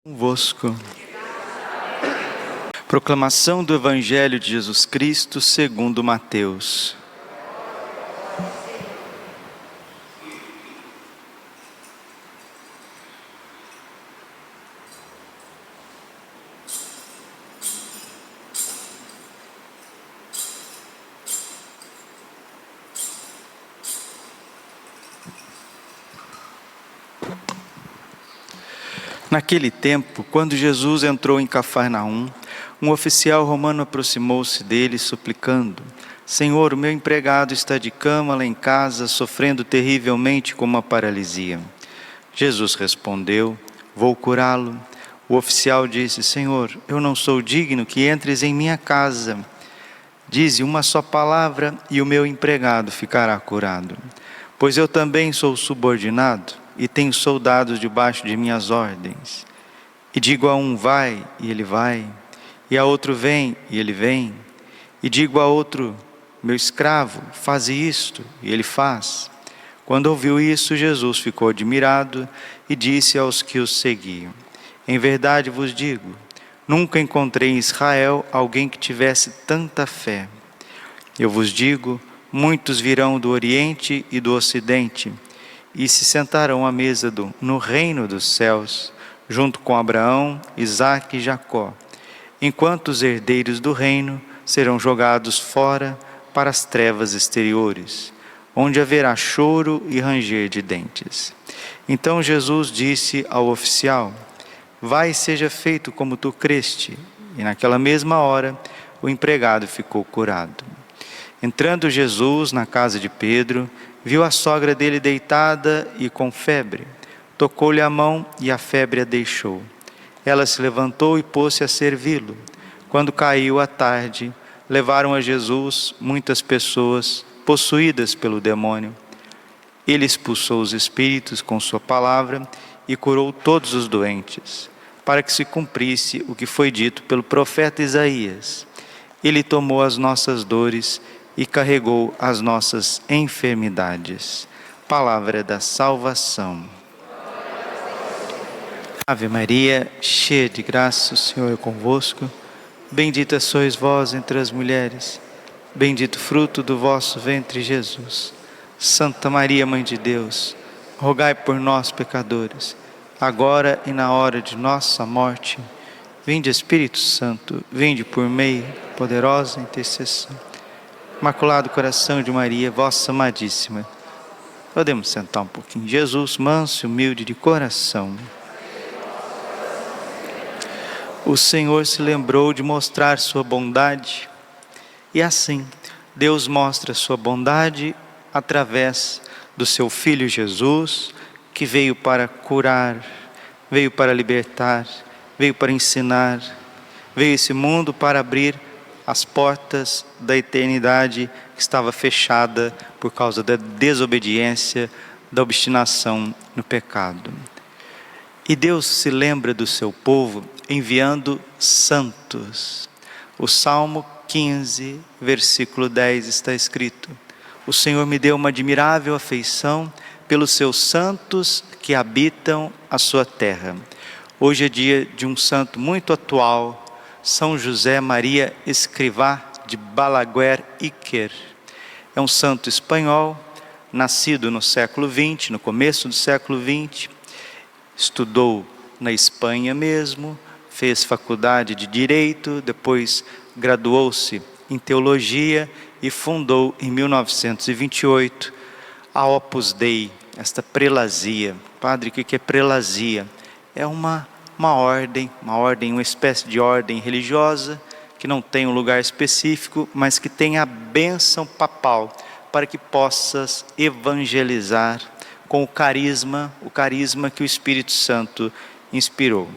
Convosco. Proclamação do Evangelho de Jesus Cristo segundo Mateus. Naquele tempo, quando Jesus entrou em Cafarnaum, um oficial romano aproximou-se dele, suplicando: Senhor, o meu empregado está de cama lá em casa, sofrendo terrivelmente com uma paralisia. Jesus respondeu: Vou curá-lo. O oficial disse: Senhor, eu não sou digno que entres em minha casa. Dize uma só palavra e o meu empregado ficará curado. Pois eu também sou subordinado e tenho soldados debaixo de minhas ordens. E digo a um: vai, e ele vai. E a outro: vem, e ele vem. E digo a outro: meu escravo, faze isto, e ele faz. Quando ouviu isso, Jesus ficou admirado e disse aos que o seguiam: em verdade vos digo, nunca encontrei em Israel alguém que tivesse tanta fé. Eu vos digo, muitos virão do Oriente e do Ocidente e se sentarão à mesa no reino dos céus, junto com Abraão, Isaque e Jacó, enquanto os herdeiros do reino serão jogados fora para as trevas exteriores, onde haverá choro e ranger de dentes. Então Jesus disse ao oficial: vai e seja feito como tu creste. E naquela mesma hora o empregado ficou curado. Entrando Jesus na casa de Pedro, viu a sogra dele deitada e com febre. Tocou-lhe a mão e a febre a deixou. Ela se levantou e pôs-se a servi-lo. Quando caiu a tarde, levaram a Jesus muitas pessoas possuídas pelo demônio. Ele expulsou os espíritos com sua palavra e curou todos os doentes, para que se cumprisse o que foi dito pelo profeta Isaías. Ele tomou as nossas dores e carregou as nossas enfermidades. Palavra da salvação. Ave Maria, cheia de graça, o Senhor é convosco. Bendita sois vós entre as mulheres. Bendito fruto do vosso ventre, Jesus. Santa Maria, Mãe de Deus, rogai por nós, pecadores, agora e na hora de nossa morte. Vinde, Espírito Santo, vinde por meio da poderosa intercessão. Imaculado Coração de Maria, vossa amadíssima. Podemos sentar um pouquinho. Jesus, manso e humilde de coração. O Senhor se lembrou de mostrar sua bondade, e assim Deus mostra sua bondade através do seu Filho Jesus, que veio para curar, veio para libertar, veio para ensinar, veio a esse mundo para abrir as portas da eternidade que estava fechada por causa da desobediência, da obstinação no pecado. E Deus se lembra do seu povo enviando santos. O Salmo 15, versículo 10 está escrito: o Senhor me deu uma admirável afeição pelos seus santos que habitam a sua terra. Hoje é dia de um santo muito atual, São José Maria Escrivá de Balaguer Iker. É um santo espanhol, nascido no século XX, no começo do século XX, estudou na Espanha mesmo, fez faculdade de Direito, depois graduou-se em Teologia e fundou em 1928 a Opus Dei, esta prelazia. Padre, o que é prelazia? É uma ordem, uma espécie de ordem religiosa, que não tem um lugar específico, mas que tem a bênção papal, para que possas evangelizar com o carisma que o Espírito Santo inspirou.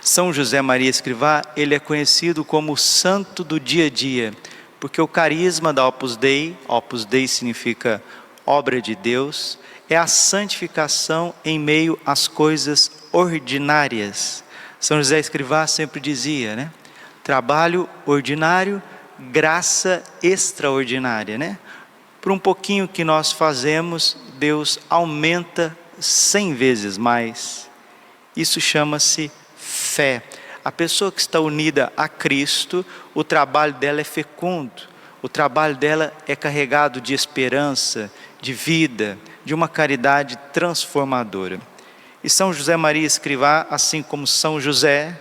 São José Maria Escrivá, ele é conhecido como o santo do dia a dia, porque o carisma da Opus Dei significa obra de Deus, é a santificação em meio às coisas ordinárias. São José Escrivá sempre dizia, né? Trabalho ordinário, graça extraordinária, né? Por um pouquinho que nós fazemos, Deus aumenta 100 vezes mais. Isso chama-se fé. A pessoa que está unida a Cristo, o trabalho dela é fecundo, o trabalho dela é carregado de esperança, de vida, de uma caridade transformadora. E São José Maria Escrivá, assim como São José,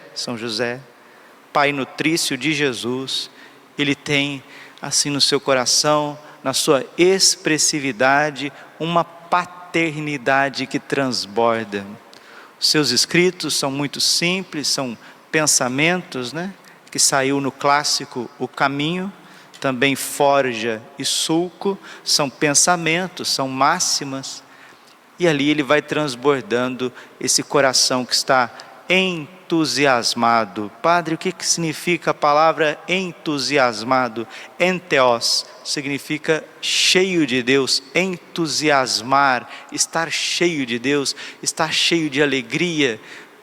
pai nutrício de Jesus, ele tem assim no seu coração, na sua expressividade, uma paternidade que transborda. Os seus escritos são muito simples, são pensamentos, que saiu no clássico O Caminho, também Forja e Sulco, são pensamentos, são máximas, e ali ele vai transbordando esse coração que está entusiasmado. Padre, o que significa a palavra entusiasmado? Enteos significa cheio de Deus, entusiasmar, estar cheio de Deus, estar cheio de alegria,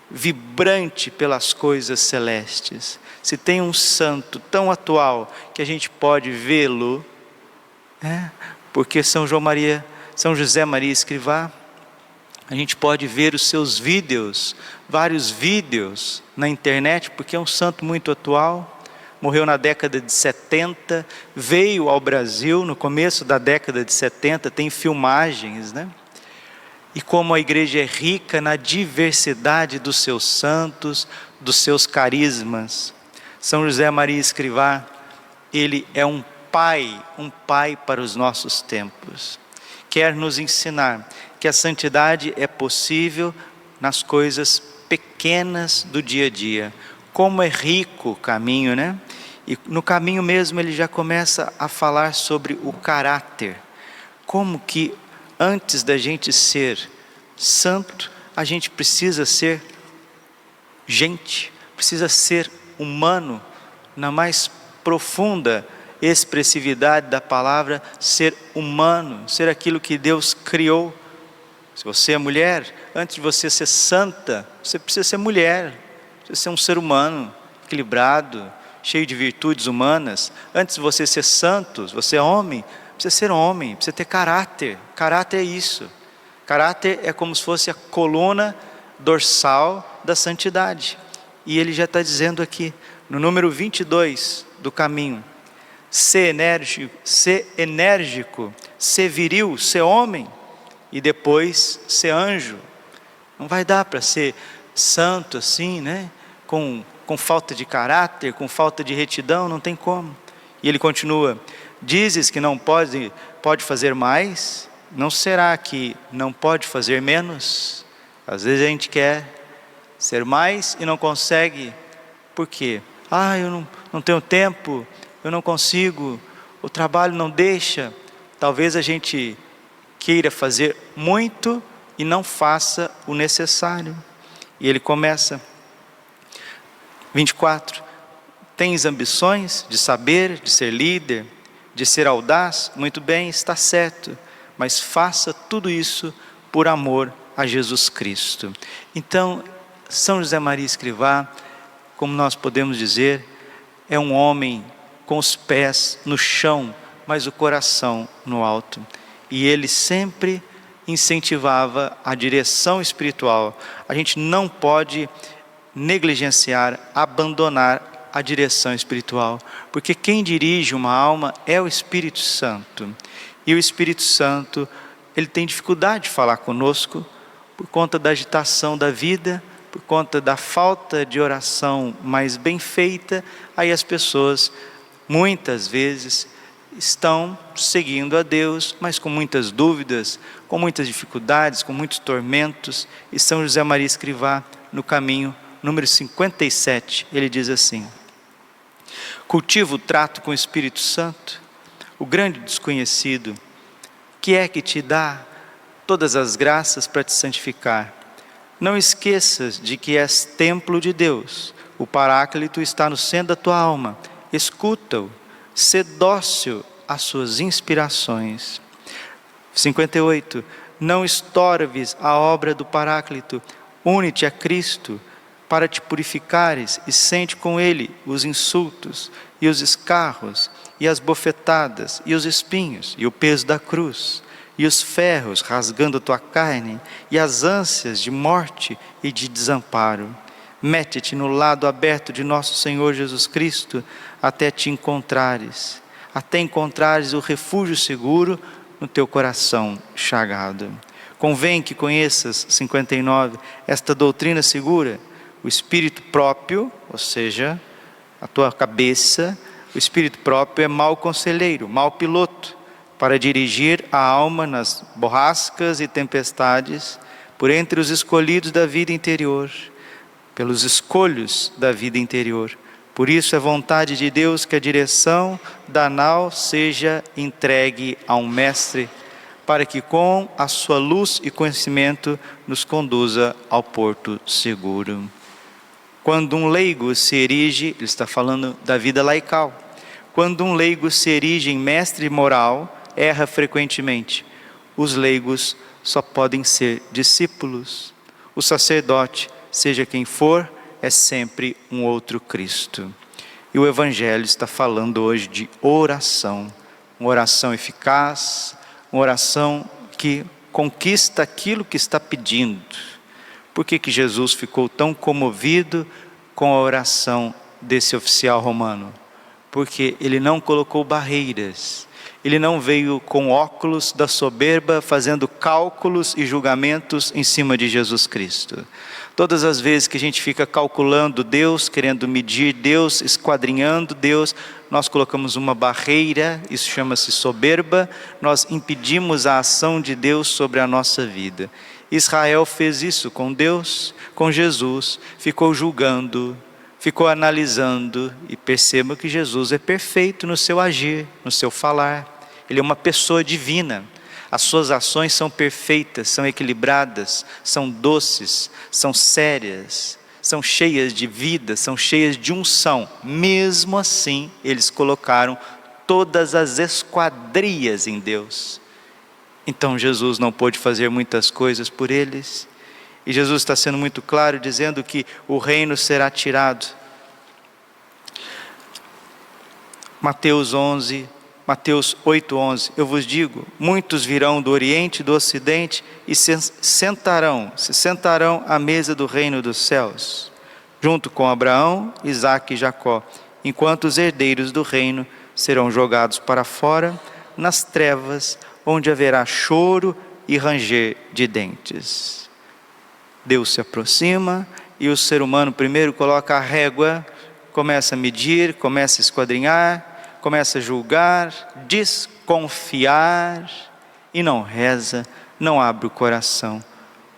vibrante pelas coisas celestes. Se tem um santo tão atual que a gente pode vê-lo, porque São José Maria Escrivá, a gente pode ver os seus vídeos, vários vídeos na internet, porque é um santo muito atual. Morreu na década de 70, veio ao Brasil no começo da década de 70, tem filmagens, E como a igreja é rica na diversidade dos seus santos, dos seus carismas. São José Maria Escrivá, ele é um pai para os nossos tempos. Quer nos ensinar que a santidade é possível nas coisas pequenas do dia a dia. Como é rico o caminho, E no caminho mesmo ele já começa a falar sobre o caráter. Como que antes da gente ser santo, a gente precisa ser gente, precisa ser humano, na mais profunda expressividade da palavra, ser humano, ser aquilo que Deus criou. Se você é mulher, antes de você ser santa, você precisa ser mulher, precisa ser um ser humano, equilibrado, cheio de virtudes humanas. Antes de você ser santo, se você é homem, precisa ser homem, precisa ter caráter. Caráter é isso. Caráter é como se fosse a coluna dorsal da santidade. E ele já está dizendo aqui, no número 22 do caminho, ser enérgico, ser viril, ser homem, e depois ser anjo. Não vai dar para ser santo assim, com falta de caráter, com falta de retidão, não tem como. E ele continua, dizes que não pode fazer mais, não será que não pode fazer menos? Às vezes a gente quer ser mais e não consegue. Por quê? Eu não tenho tempo, eu não consigo, o trabalho não deixa. Talvez a gente queira fazer muito e não faça o necessário. E ele começa, 24, tens ambições de saber, de ser líder, de ser audaz? Muito bem, está certo, mas faça tudo isso por amor a Jesus Cristo. Então, São José Maria Escrivá, como nós podemos dizer, é um homem com os pés no chão, mas o coração no alto. E ele sempre incentivava a direção espiritual. A gente não pode negligenciar, abandonar a direção espiritual, porque quem dirige uma alma é o Espírito Santo. E o Espírito Santo, ele tem dificuldade de falar conosco, por conta da agitação da vida, por conta da falta de oração mais bem feita. Aí as pessoas, muitas vezes, estão seguindo a Deus, mas com muitas dúvidas, com muitas dificuldades, com muitos tormentos. E São José Maria Escrivá, no caminho, número 57, ele diz assim: cultiva o trato com o Espírito Santo, o grande desconhecido, que é que te dá todas as graças para te santificar. Não esqueças de que és templo de Deus, o Paráclito está no centro da tua alma, escuta-o, sê dócil às suas inspirações. 58, não estorves a obra do Paráclito, une-te a Cristo, para te purificares e sente com Ele os insultos e os escarros e as bofetadas e os espinhos e o peso da cruz. e os ferros rasgando tua carne, e as ânsias de morte e de desamparo. Mete-te no lado aberto de nosso Senhor Jesus Cristo, até encontrares o refúgio seguro no teu coração chagado. Convém que conheças, 59, esta doutrina segura: o Espírito próprio, ou seja, a tua cabeça, o Espírito próprio é mau conselheiro, mau piloto, para dirigir a alma nas borrascas e tempestades, por entre os escolhidos da vida interior, pelos escolhos da vida interior. Por isso é vontade de Deus que a direção da nau seja entregue a um mestre, para que com a sua luz e conhecimento nos conduza ao porto seguro. Quando um leigo se erige, ele está falando da vida laical, quando um leigo se erige em mestre moral, erra frequentemente. Os leigos só podem ser discípulos. O sacerdote, seja quem for, é sempre um outro Cristo. E o Evangelho está falando hoje de oração, uma oração eficaz, uma oração que conquista aquilo que está pedindo. Por que Jesus ficou tão comovido com a oração desse oficial romano? Porque ele não colocou barreiras, ele não veio com óculos da soberba, fazendo cálculos e julgamentos em cima de Jesus Cristo. Todas as vezes que a gente fica calculando Deus, querendo medir Deus, esquadrinhando Deus, nós colocamos uma barreira, isso chama-se soberba, nós impedimos a ação de Deus sobre a nossa vida. Israel fez isso com Deus, com Jesus, ficou julgando, ficou analisando, e perceba que Jesus é perfeito no seu agir, no seu falar. Ele é uma pessoa divina. As suas ações são perfeitas, são equilibradas, são doces, são sérias, são cheias de vida, são cheias de unção. Mesmo assim, eles colocaram todas as esquadrias em Deus. Então Jesus não pôde fazer muitas coisas por eles. E Jesus está sendo muito claro, dizendo que o reino será tirado. Mateus 8:11, eu vos digo, muitos virão do Oriente e do Ocidente e se sentarão à mesa do reino dos céus, junto com Abraão, Isaque e Jacó, enquanto os herdeiros do reino serão jogados para fora, nas trevas, onde haverá choro e ranger de dentes. Deus se aproxima e o ser humano primeiro coloca a régua, começa a medir, começa a esquadrinhar, começa a julgar, desconfiar e não reza, não abre o coração.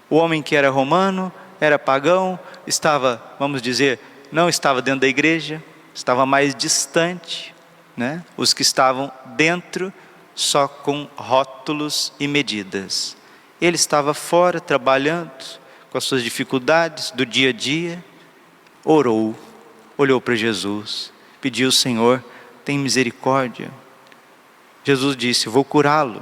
O homem que era romano, era pagão, estava, vamos dizer, não estava dentro da igreja, estava mais distante, né? Os que estavam dentro, só com rótulos e medidas. Ele estava fora, trabalhando, com as suas dificuldades do dia a dia, orou, olhou para Jesus, pediu: Senhor, tem misericórdia. Jesus disse: vou curá-lo.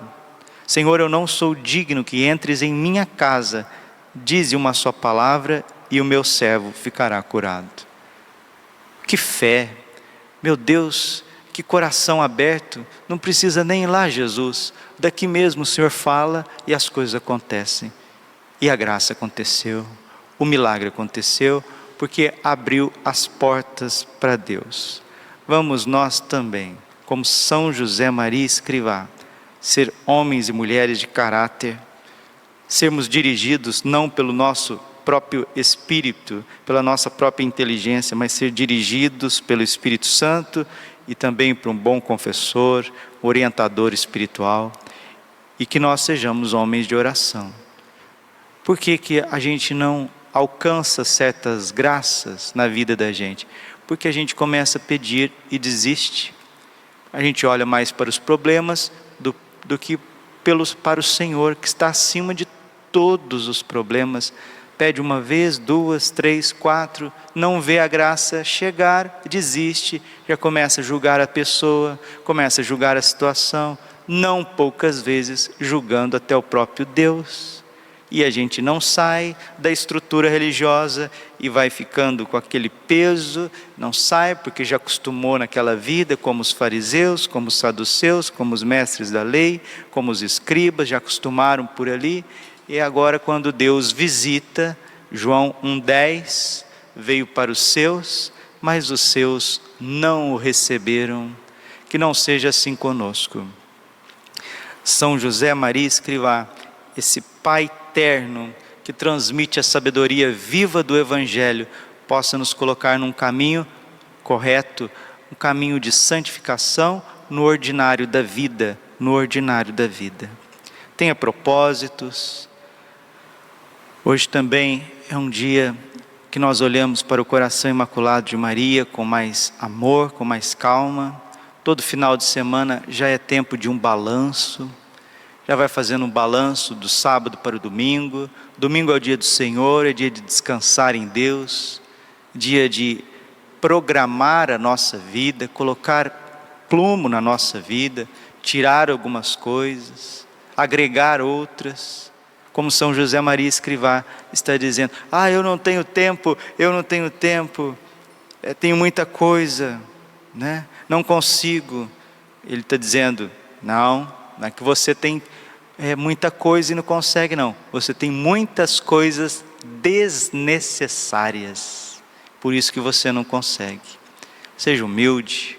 Senhor, eu não sou digno que entres em minha casa, dize uma só palavra e o meu servo ficará curado. Que fé, meu Deus, que coração aberto, não precisa nem ir lá, Jesus, daqui mesmo o Senhor fala e as coisas acontecem. E a graça aconteceu, o milagre aconteceu, porque abriu as portas para Deus. Vamos nós também, como São José Maria Escrivá, ser homens e mulheres de caráter, sermos dirigidos não pelo nosso próprio espírito, pela nossa própria inteligência, mas ser dirigidos pelo Espírito Santo e também por um bom confessor, orientador espiritual, e que nós sejamos homens de oração. Por que a gente não alcança certas graças na vida da gente? Porque a gente começa a pedir e desiste. A gente olha mais para os problemas do que para o Senhor, que está acima de todos os problemas. Pede uma vez, duas, três, quatro, não vê a graça chegar, desiste, já começa a julgar a pessoa, começa a julgar a situação, não poucas vezes julgando até o próprio Deus. e a gente não sai da estrutura religiosa e vai ficando com aquele peso, não sai porque já acostumou naquela vida, como os fariseus, como os saduceus, como os mestres da lei, como os escribas, já acostumaram por ali, e agora quando Deus visita, João 1,10, veio para os seus, mas os seus não o receberam. Que não seja assim conosco. São José Maria Escrivá, esse Pai terno que transmite a sabedoria viva do Evangelho, possa nos colocar num caminho correto, um caminho de santificação no ordinário da vida, no ordinário da vida. Tenha propósitos. Hoje também é um dia que nós olhamos para o coração imaculado de Maria com mais amor, com mais calma. Todo final de semana já é tempo de um balanço, já vai fazendo um balanço do sábado para o domingo. Domingo é o dia do Senhor, é dia de descansar em Deus, dia de programar a nossa vida, colocar plumo na nossa vida, tirar algumas coisas, agregar outras. Como São José Maria Escrivá está dizendo: eu não tenho tempo, tenho muita coisa, né? Não consigo. Ele está dizendo: não é que você tem muita coisa e não consegue, não. Você tem muitas coisas desnecessárias, por isso que você não consegue. Seja humilde,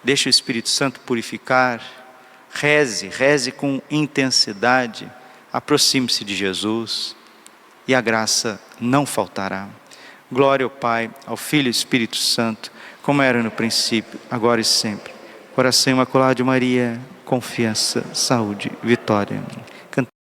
deixe o Espírito Santo purificar, reze com intensidade, aproxime-se de Jesus e a graça não faltará. Glória ao Pai, ao Filho e ao Espírito Santo, como era no princípio, agora e sempre. Coração Imaculado de Maria, confiança, saúde, vitória.